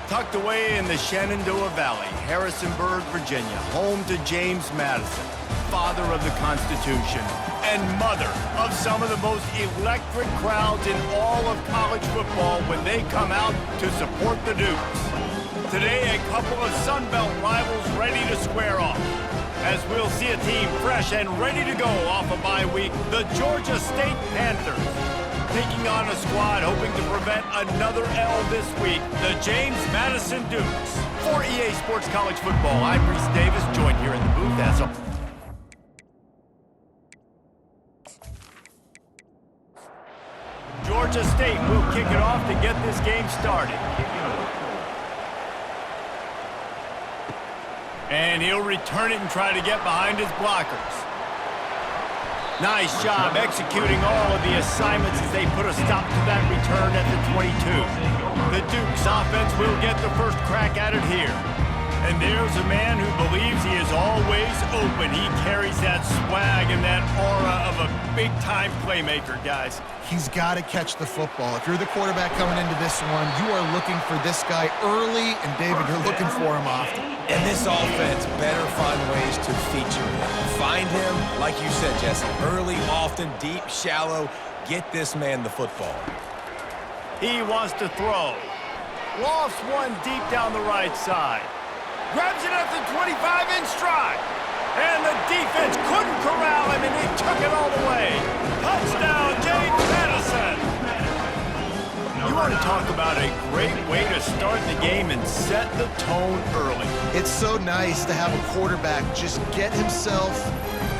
Tucked away in the Shenandoah Valley, Harrisonburg, Virginia, home to James Madison, father of the Constitution and mother of some of the most electric crowds in all of college football when they come out to support the Dukes. Today, a couple of Sun Belt rivals ready to square off, as we'll see a team fresh and ready to go off a bye week, the Georgia State Panthers, taking on a squad hoping to prevent another L this week, the James Madison Dukes. For EA Sports College Football, I'm Reese Davis, joined here in the booth as a... Georgia State will kick it off to get this game started. And he'll return it and try to get behind his blockers. Nice job executing all of the assignments as they put a stop to that return at the 22. The Dukes offense will get the first crack at it here. And there's a man who believes he is always open. He carries that swag and that aura of a big-time playmaker, guys. He's got to catch the football. If you're the quarterback coming into this one, you are looking for this guy early, and David, you're looking for him often. And this offense better find ways to feature him. Find him, like you said, Jesse, early, often, deep, shallow. Get this man the football. He wants to throw. Lofts one deep down the right side. Grabs it at the 25 in stride. And the defense couldn't corral him, and he took it all the way. Touchdown, James Madison. You want to talk about a great way to start the game and set the tone early. It's so nice to have a quarterback just get himself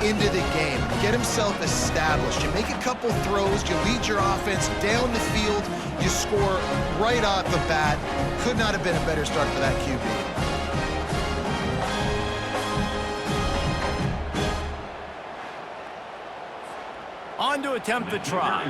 into the game, get himself established. You make a couple throws, you lead your offense down the field, you score right off the bat. Could not have been a better start for that QB. On to attempt the try.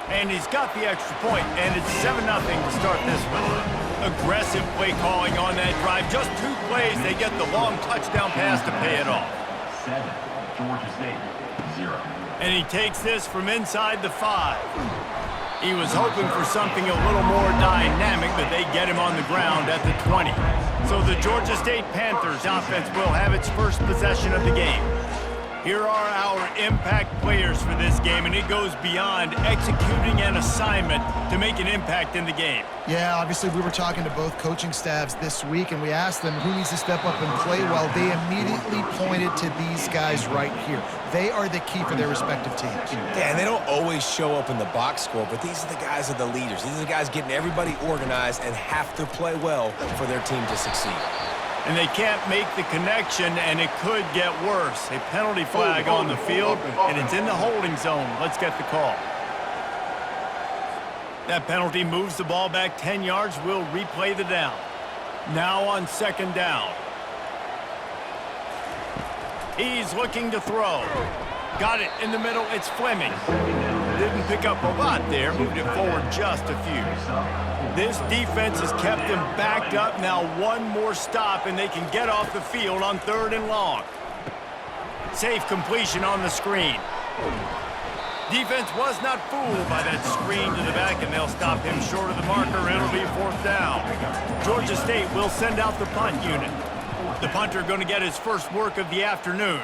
And he's got the extra point, and it's 7-0 to start this one. Aggressive play calling on that drive. Just 2 plays, they get the long touchdown pass to pay it off. 7, Georgia State, 0. And he takes this from inside the 5. He was hoping for something a little more dynamic, but they get him on the ground at the 20. So the Georgia State Panthers offense will have its first possession of the game. Here are our impact players for this game, and it goes beyond executing an assignment to make an impact in the game. Yeah, obviously we were talking to both coaching staffs this week, and we asked them who needs to step up and play well. They immediately pointed to these guys right here. They are the key for their respective teams. Yeah, and they don't always show up in the box score, but these are the guys that are the leaders. These are the guys getting everybody organized and have to play well for their team to succeed. And they can't make the connection, and it could get worse. A penalty flag on the field, and it's in the holding zone. Let's get the call. That penalty moves the ball back 10 yards. We'll replay the down. Now on second down. He's looking to throw. Got it in the middle. It's Fleming. Didn't pick up a lot there. Moved it forward just a few. This defense has kept them backed up. Now one more stop, and they can get off the field on 3rd and long. Safe completion on the screen. Defense was not fooled by that screen to the back, and they'll stop him short of the marker. It'll be 4th down. Georgia State will send out the punt unit. The punter going to get his first work of the afternoon.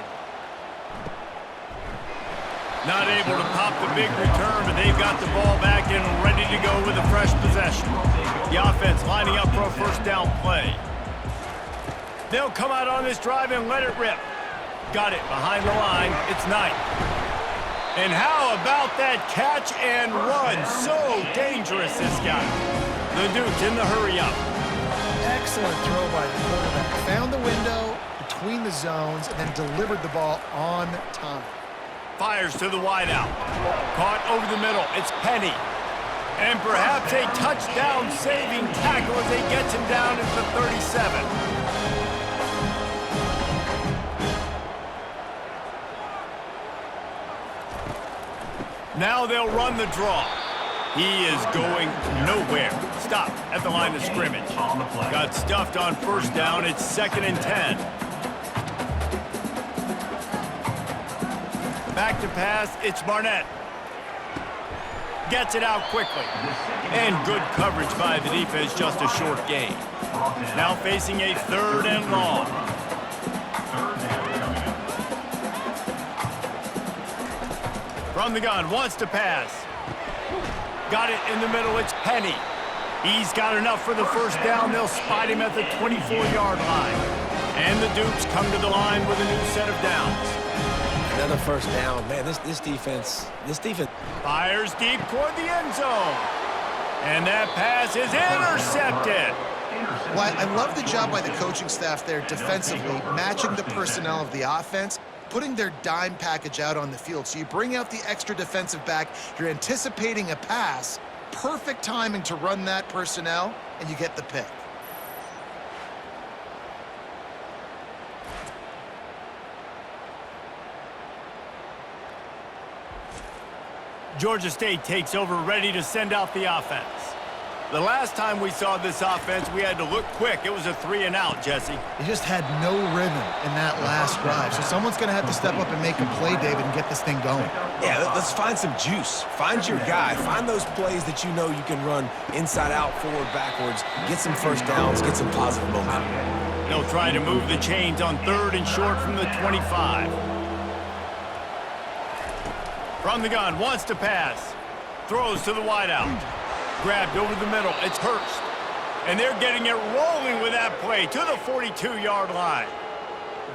Not able to pop the big return, but they've got the ball back and ready to go with a fresh possession. The offense lining up for a first down play. They'll come out on this drive and let it rip. Got it behind the line. It's Knight. And how about that catch and run? So dangerous, this guy. The Dukes in the hurry-up. Excellent throw by the quarterback. Found the window between the zones and then delivered the ball on time. Fires to the wideout. Caught over the middle. It's Penny. And perhaps a touchdown-saving tackle as they get him down at the 37. Now they'll run the draw. He is going nowhere. Stop at the line of scrimmage. Got stuffed on first down. It's 2nd and 10. Back to pass. It's Barnett. gets it out quickly. And good coverage by the defense, just a short gain. Now facing a 3rd and long. From the gun, wants to pass. Got it in the middle, it's Penny. He's got enough for the first down. They'll spot him at the 24-yard line. And the Dukes come to the line with a new set of downs. Another first down. Man, this defense. Fires deep toward the end zone. And that pass is intercepted. Well, I love the job by the coaching staff there defensively, matching the personnel of the offense, putting their dime package out on the field. So you bring out the extra defensive back, you're anticipating a pass, perfect timing to run that personnel, and you get the pick. Georgia State takes over, ready to send out the offense. The last time we saw this offense, we had to look quick. It was a 3-and-out, Jesse. They just had no rhythm in that last drive. So someone's going to have to step up and make a play, David, and get this thing going. Yeah, let's find some juice. Find your guy. Find those plays that you know you can run inside out, forward, backwards. Get some first downs. Get some positive momentum. They'll try to move the chains on 3rd and short from the 25. From the gun, wants to pass. Throws to the wideout. Grabbed over the middle, it's Hurst. And they're getting it rolling with that play to the 42-yard line.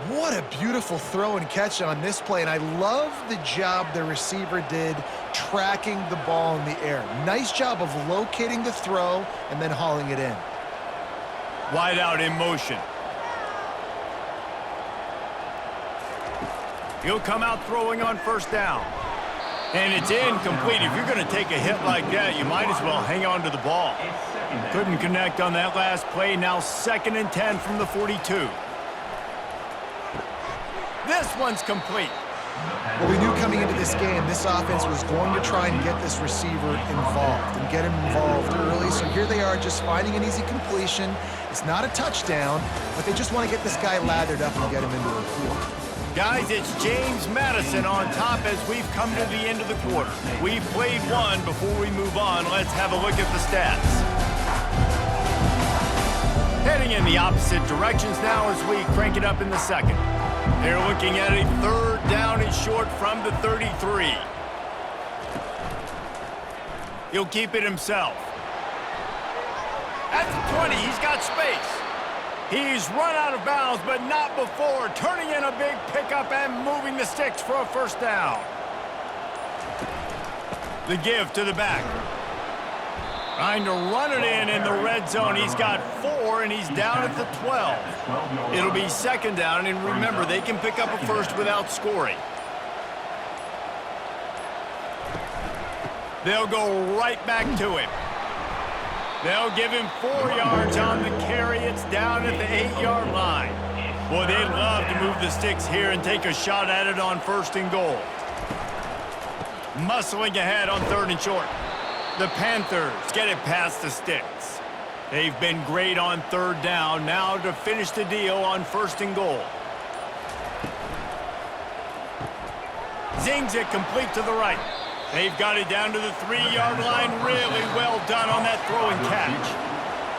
What a beautiful throw and catch on this play, and I love the job the receiver did tracking the ball in the air. Nice job of locating the throw and then hauling it in. Wideout in motion. He'll come out throwing on first down. And it's incomplete. If you're going to take a hit like that, you might as well hang on to the ball. Couldn't connect on that last play. Now 2nd and 10 from the 42. This one's complete. Well, we knew coming into this game, this offense was going to try and get this receiver involved and get him involved early. So here they are just finding an easy completion. It's not a touchdown, but they just want to get this guy lathered up and get him into a pool. Guys, it's James Madison on top as we've come to the end of the quarter. We've played one. Before we move on, let's have a look at the stats. Heading in the opposite directions now as we crank it up in the second. They're looking at a 3rd down and short from the 33. He'll keep it himself. At the 20, he's got space. He's run out of bounds, but not before turning in a big pickup and moving the sticks for a first down. The give to the back. Trying to run it in the red zone. He's got 4, and he's down at the 12. It'll be 2nd down, and remember, they can pick up a first without scoring. They'll go right back to him. They'll give him 4 yards on the carry. It's down at the 8-yard line. Boy, they'd love to move the sticks here and take a shot at it on 1st and goal. Muscling ahead on 3rd and short. The Panthers get it past the sticks. They've been great on 3rd down. Now to finish the deal on 1st and goal. Zings it complete to the right. They've got it down to the 3-yard line. Really well done on that throw and catch.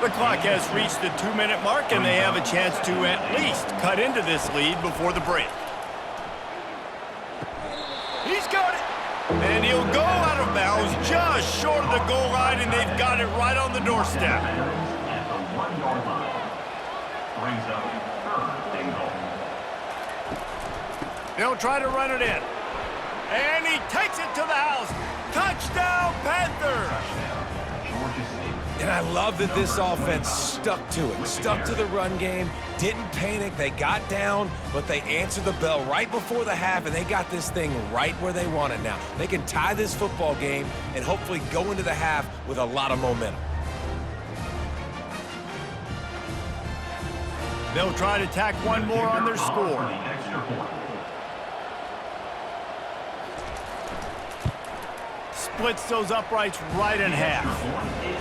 The clock has reached the 2-minute mark, and they have a chance to at least cut into this lead before the break. He's got it. And he'll go out of bounds just short of the goal line, and they've got it right on the doorstep. At the 1-yard line. Brings up 3rd and goal. They'll try to run it in. And he takes it to the house. Touchdown, Panthers! And I love that this offense stuck to it. Stuck to the run game. Didn't panic. They got down, but they answered the bell right before the half, and they got this thing right where they want it now. They can tie this football game and hopefully go into the half with a lot of momentum. They'll try to tack one more on their score. Splits those uprights right in half.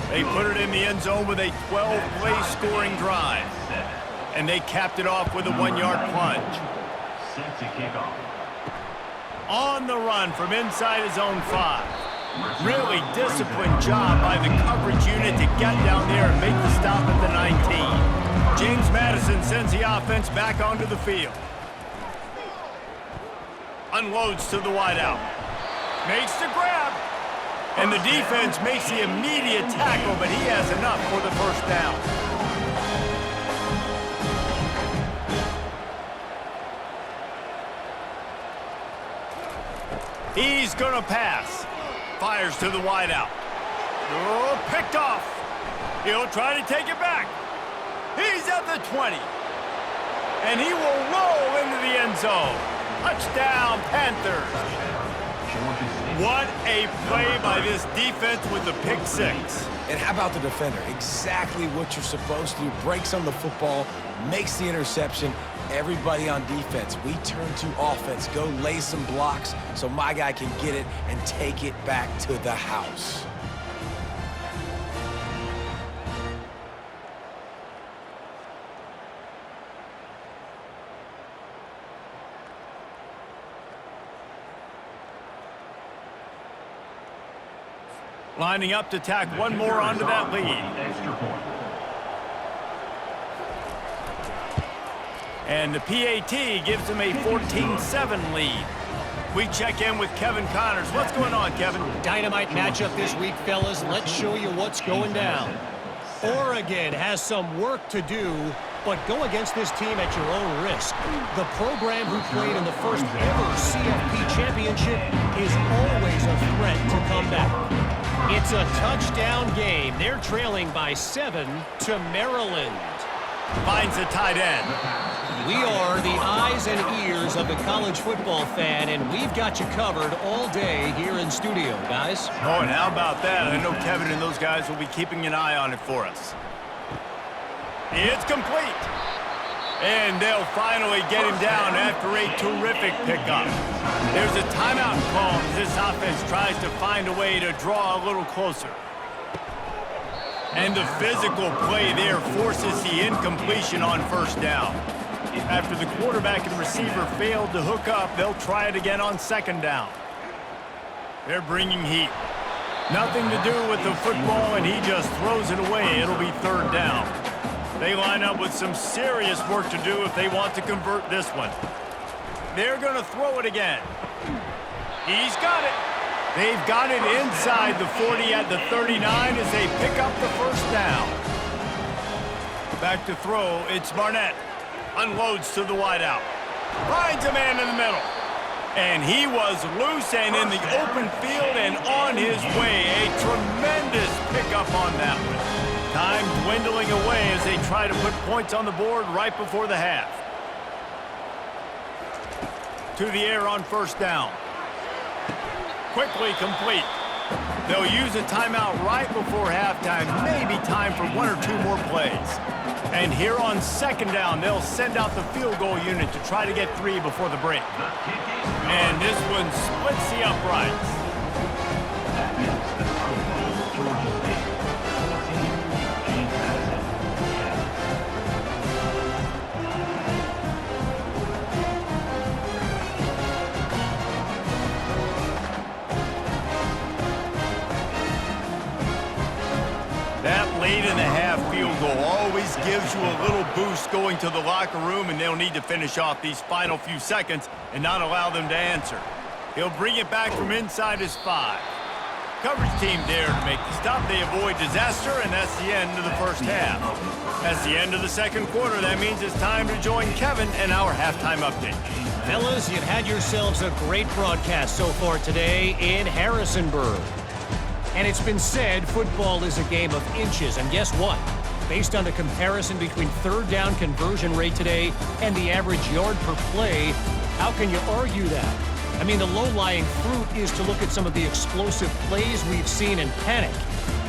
They put it in the end zone with a 12-play scoring drive. And they capped it off with a 1-yard plunge. Set to kick off. On the run from inside his own 5. Really disciplined job by the coverage unit to get down there and make the stop at the 19. James Madison sends the offense back onto the field. Unloads to the wideout. Makes the grab. And the defense makes the immediate tackle, but he has enough for the first down. He's going to pass. Fires to the wideout. Oh, picked off. He'll try to take it back. He's at the 20. And he will roll into the end zone. Touchdown, Panthers. What a play by this defense with the pick six. And how about the defender? Exactly what you're supposed to do. Breaks on the football, makes the interception. Everybody on defense, we turn to offense. Go lay some blocks so my guy can get it and take it back to the house. Lining up to tack one more onto that lead. And the PAT gives them a 14-7 lead. We check in with Kevin Connors. What's going on, Kevin? Dynamite matchup this week, fellas. Let's show you what's going down. Oregon has some work to do, but go against this team at your own risk. The program who played in the first ever CFP championship is always a threat to come back. It's a touchdown game. They're trailing by 7 to Maryland. Finds a tight end. We are the eyes and ears of the college football fan, and we've got you covered all day here in studio, guys. Oh, and how about that? I know Kevin and those guys will be keeping an eye on it for us. It's complete. And they'll finally get him down after a terrific pickup. There's a timeout call as this offense tries to find a way to draw a little closer. And the physical play there forces the incompletion on first down. After the quarterback and receiver failed to hook up, they'll try it again on second down. They're bringing heat. Nothing to do with the football, and he just throws it away. It'll be third down. They line up with some serious work to do if they want to convert this one. They're going to throw it again. He's got it. They've got it inside the 40 at the 39 as they pick up the first down. Back to throw, it's Barnett. Unloads to the wideout. Finds a man in the middle. And he was loose and in the open field and on his way. A tremendous pickup on that one. Time dwindling away as they try to put points on the board right before the half. To the air on first down. Quickly complete. They'll use a timeout right before halftime. Maybe time for one or two more plays. And here on second down, they'll send out the field goal unit to try to get 3 before the break. And this one splits the uprights. That late in the half field goal always gives you a little boost going to the locker room, and they'll need to finish off these final few seconds and not allow them to answer. He'll bring it back from inside his 5. Coverage team there to make the stop. They avoid disaster, and that's the end of the first half. That's the end of the second quarter. That means it's time to join Kevin and our halftime update. Fellas, you've had yourselves a great broadcast so far today in Harrisonburg. And it's been said football is a game of inches. And guess what? Based on the comparison between third down conversion rate today and the average yard per play, how can you argue that? I mean, the low-lying fruit is to look at some of the explosive plays we've seen and panic.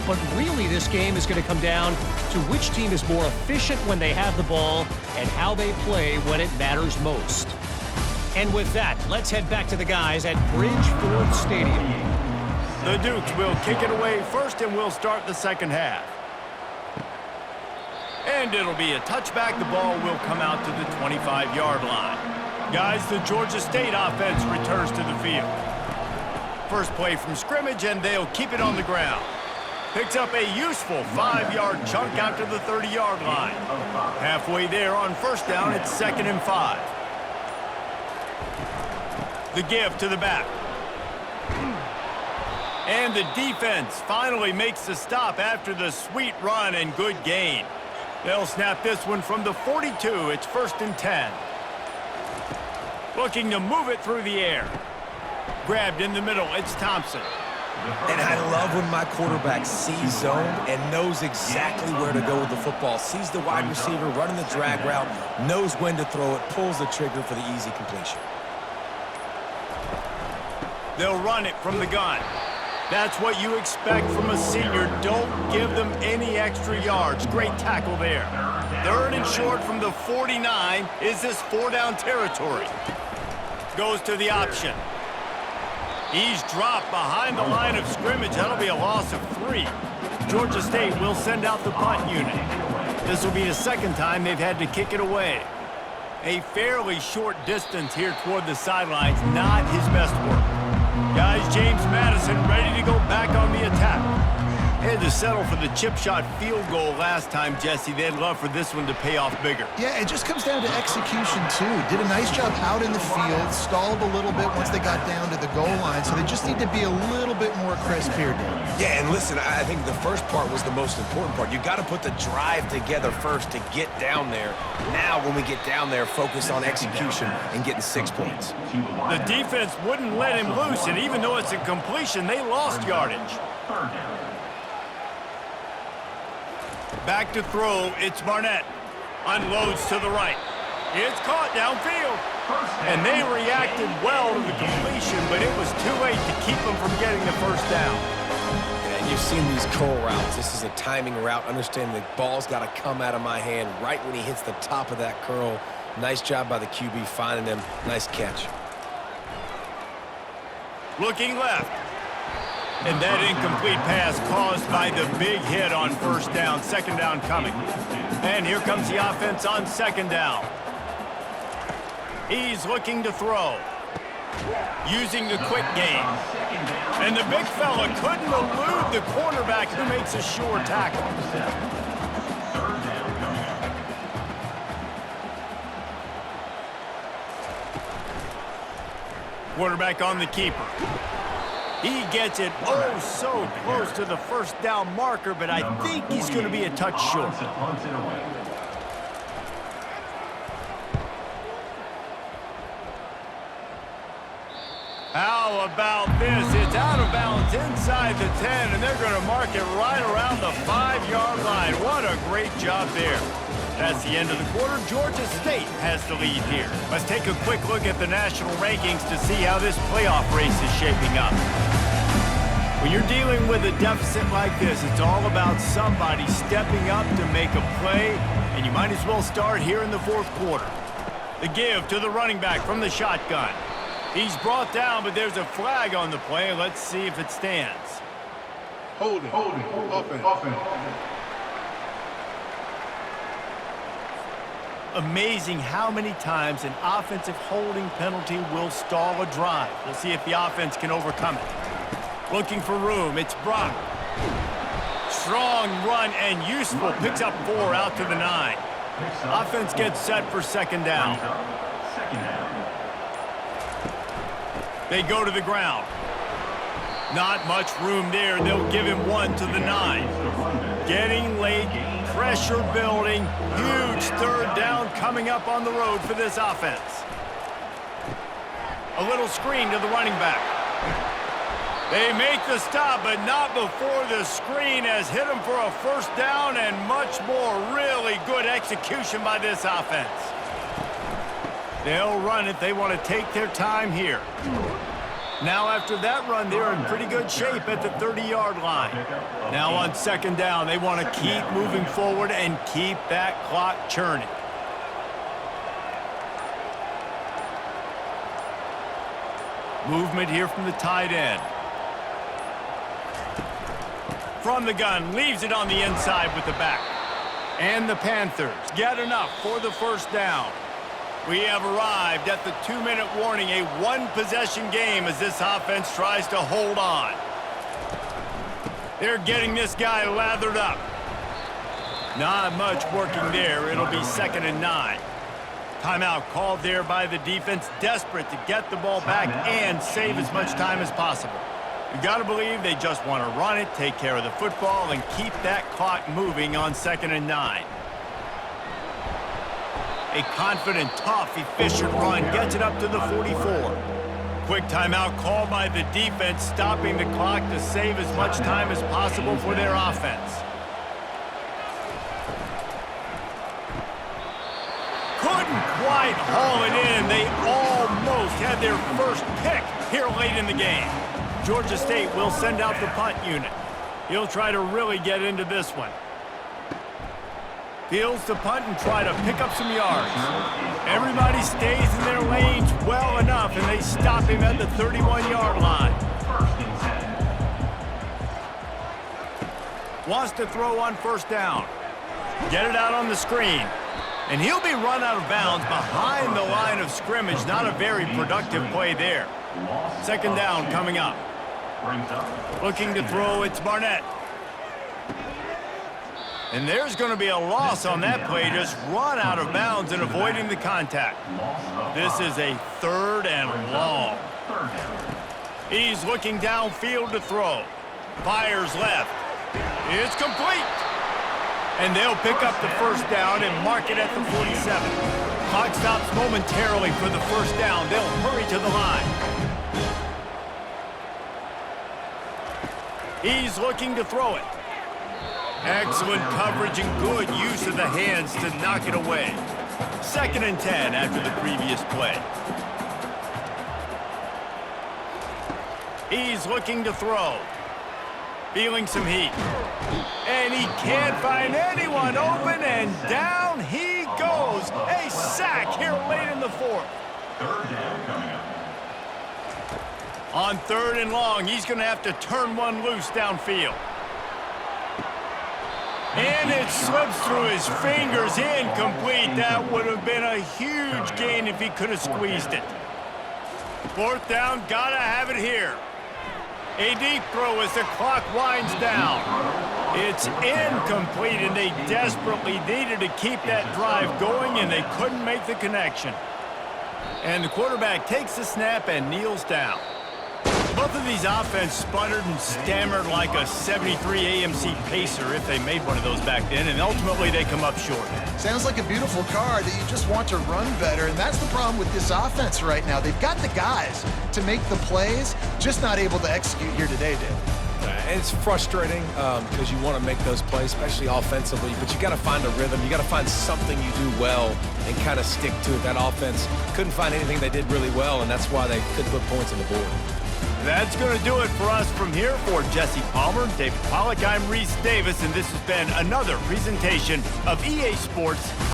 But really, this game is going to come down to which team is more efficient when they have the ball and how they play when it matters most. And with that, let's head back to the guys at Bridgeforth Stadium. The Dukes will kick it away first, and we'll start the second half. And it'll be a touchback. The ball will come out to the 25-yard line. Guys, the Georgia State offense returns to the field. first play from scrimmage, and they'll keep it on the ground. Picks up a useful 5-yard chunk out to the 30-yard line. Halfway there on first down, it's 2nd and 5. The give to the back. And the defense finally makes the stop after the sweet run and good gain. They'll snap this one from the 42. It's 1st and 10. Looking to move it through the air. Grabbed in the middle. It's Thompson. And I love when my quarterback sees zone and knows exactly where to go with the football. Sees the wide receiver running the drag route, knows when to throw it, pulls the trigger for the easy completion. They'll run it from the gun. That's what you expect from a senior. Don't give them any extra yards. Great tackle there. 3rd and short from the 49. Is this 4-down territory? Goes to the option. He's dropped behind the line of scrimmage. That'll be a loss of 3. Georgia State will send out the punt unit. This will be the 2nd time they've had to kick it away. A fairly short distance here toward the sidelines. Not his best work. Guys, James Madison ready to go back on the attack. Had to settle for the chip shot field goal last time, Jesse. They'd love for this one to pay off bigger. Yeah, it just comes down to execution, too. Did a nice job out in the field, stalled a little bit once they got down to the goal line, so they just need to be a little bit more crisp here, Dan. Yeah, and listen, I think the first part was the most important part. You got to put the drive together first to get down there. Now, when we get down there, focus on execution and getting 6 points. The defense wouldn't let him loose, and even though it's a completion, they lost yardage. Back to throw, it's Barnett. Unloads to the right. It's caught downfield. And they reacted well to the completion, but it was too late to keep them from getting the first down. And you've seen these curl routes. This is a timing route. Understanding the ball's got to come out of my hand right when he hits the top of that curl. Nice job by the QB finding him. Nice catch. Looking left. And that incomplete pass caused by the big hit on first down. 2nd down coming. And here comes the offense on 2nd down. He's looking to throw. Using the quick game. And the big fella couldn't elude the cornerback who makes a sure tackle. Quarterback on the keeper. He gets it oh so close to the first down marker, but I think he's going to be a touch short. How about this? It's out of bounds inside the 10, and they're going to mark it right around the 5-yard line. What a great job there. That's the end of the quarter. Georgia State has the lead here. Let's take a quick look at the national rankings to see how this playoff race is shaping up. When you're dealing with a deficit like this, it's all about somebody stepping up to make a play, and you might as well start here in the 4th quarter. The give to the running back from the shotgun. He's brought down, but there's a flag on the play. Let's see if it stands. Holding, offense. Amazing how many times an offensive holding penalty will stall a drive. We'll see if the offense can overcome it. Looking for room, it's Brock. Strong run and useful. Picks up 4 out to the 9. Offense gets set for 2nd down. They go to the ground. Not much room there. They'll give him 1 to the 9. Getting late, pressure building. Huge 3rd down coming up on the road for this offense. A little screen to the running back. They make the stop, but not before the screen has hit them for a 1st down and much more. Really good execution by this offense. They'll run it. They want to take their time here. Now after that run, they're in pretty good shape at the 30-yard line. Now on 2nd down, they want to keep moving forward and keep that clock churning. Movement here from the tight end. From the gun, leaves it on the inside with the back. And the Panthers get enough for the 1st down. We have arrived at the 2-minute warning, a one-possession game as this offense tries to hold on. They're getting this guy lathered up. Not much working there. It'll be 2nd and 9. Timeout called there by the defense, desperate to get the ball back and save as much time as possible. You got to believe they just want to run it, take care of the football, and keep that clock moving on 2nd and 9. A confident, tough, efficient run gets it up to the 44. Quick timeout called by the defense, stopping the clock to save as much time as possible for their offense. Couldn't quite haul it in. They almost had their first pick here late in the game. Georgia State will send out the punt unit. He'll try to really get into this one. Fields to punt and try to pick up some yards. Everybody stays in their lanes well enough, and they stop him at the 31-yard line. Wants to throw on 1st down. Get it out on the screen. And he'll be run out of bounds behind the line of scrimmage. Not a very productive play there. 2nd down coming up. Looking to throw, it's Barnett. And there's going to be a loss on that play, just run out of bounds and avoiding the contact. This is a 3rd and long. He's looking downfield to throw. Fires left. It's complete. And they'll pick up the 1st down and mark it at the 47. Clock stops momentarily for the 1st down. They'll hurry to the line. He's looking to throw it. Excellent coverage and good use of the hands to knock it away. 2nd and 10 after the previous play. He's looking to throw. Feeling some heat. And he can't find anyone open, and down he goes. A sack here late in the 4th. 3rd down coming up. On 3rd and long, he's going to have to turn one loose downfield. And it slips through his fingers, incomplete. That would have been a huge gain if he could have squeezed it. 4th down, gotta have it here. A deep throw as the clock winds down. It's incomplete, and they desperately needed to keep that drive going, and they couldn't make the connection. And the quarterback takes the snap and kneels down. Both of these offenses sputtered and stammered like a 73 AMC Pacer, if they made one of those back then, and ultimately they come up short. Sounds like a beautiful car that you just want to run better, and that's the problem with this offense right now. They've got the guys to make the plays, just not able to execute here today, Dave. It's frustrating because you want to make those plays, especially offensively, but you got to find a rhythm. You got to find something you do well and kind of stick to it. That offense couldn't find anything they did really well, and that's why they couldn't put points on the board. That's going to do it for us from here. For Jesse Palmer, David Pollack, I'm Reese Davis, and this has been another presentation of EA Sports